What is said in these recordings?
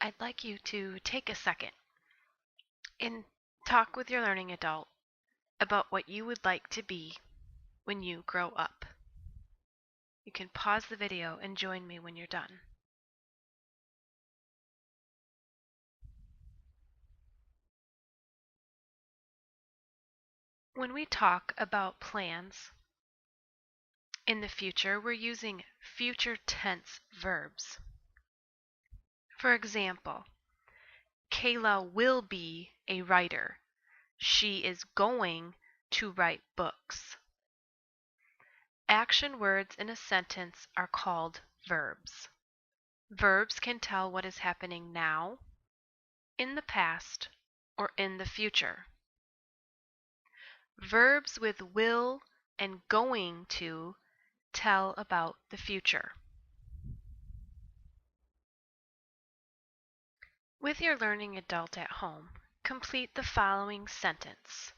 I'd like you to take a second and talk with your learning adult about what you would like to be when you grow up. You can pause the video and join me when you're done. When we talk about plans in the future, we're using future tense verbs. For example, Kayla will be a writer. She is going to write books. Action words in a sentence are called verbs. Verbs can tell what is happening now, in the past, or in the future. Verbs with will and going to tell about the future. With your learning adult at home, complete the following sentence.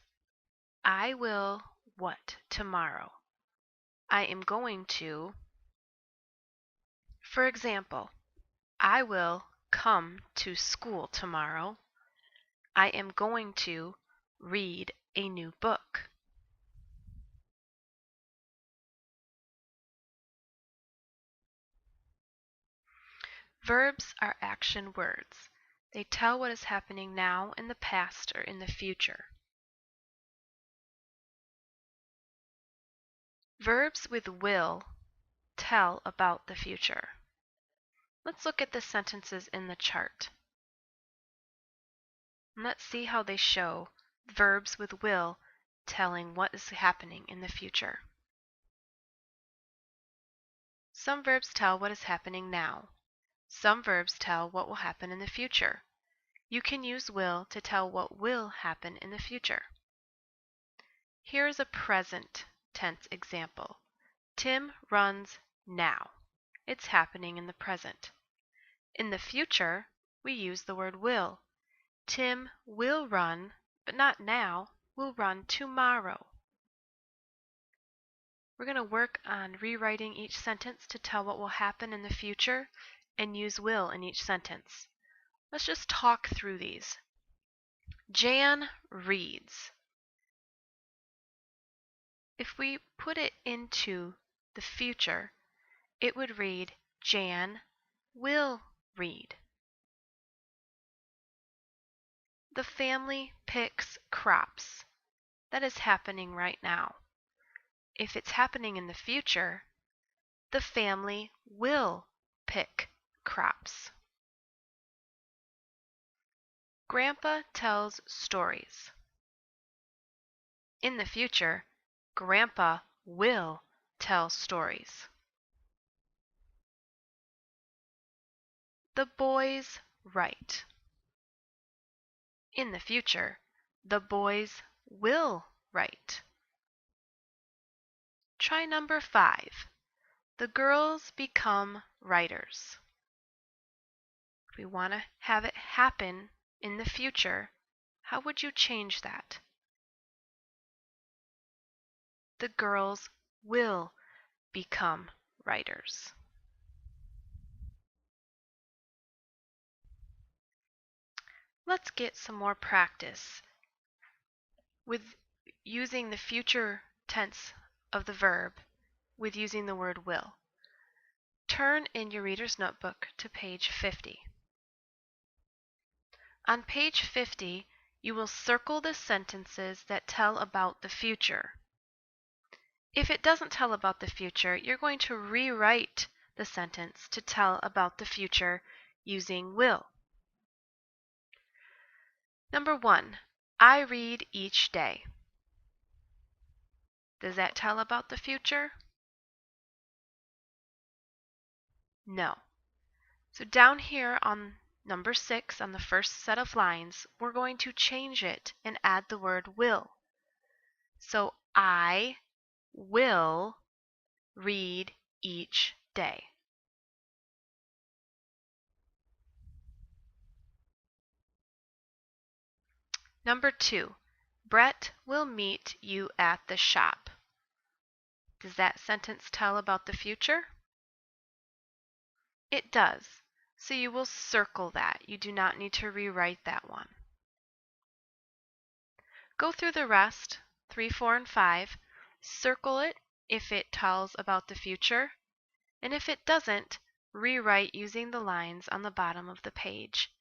I will what tomorrow? I am going to. For example, I will come to school tomorrow. I am going to read a new book. Verbs are action words. They tell what is happening now, in the past, or in the future. Verbs with will tell about the future. Let's look at the sentences in the chart. Let's see how they show verbs with will telling what is happening in the future. Some verbs tell what is happening now. Some verbs tell what will happen in the future. You can use will to tell what will happen in the future. Here is a present tense example. Tim runs now. It's happening in the present. In the future, we use the word will. Tim will run, but not now, will run tomorrow. We're going to work on rewriting each sentence to tell what will happen in the future and use will in each sentence. Let's just talk through these. Jan reads. If we put it into the future, it would read Jan will read. The family picks crops. That is happening right now. If it's happening in the future, the family will pick crops. Grandpa tells stories. In the future, Grandpa will tell stories. The boys write. In the future, the boys will write. Try number 5. The girls become writers. If we want to have it happen in the future, how would you change that? The girls will become writers. Let's get some more practice with using the future tense of the verb with using the word will. Turn in your reader's notebook to page 50. On page 50, you will circle the sentences that tell about the future. If it doesn't tell about the future, you're going to rewrite the sentence to tell about the future using will. Number 1, I read each day. Does that tell about the future? No. So down here on number 6, on the first set of lines, we're going to change it and add the word will. So I will read each day. Number 2, Brett will meet you at the shop. Does that sentence tell about the future? It does. So you will circle that. You do not need to rewrite that one. Go through the rest, 3, 4, and 5. Circle it if it tells about the future, and if it doesn't, rewrite using the lines on the bottom of the page.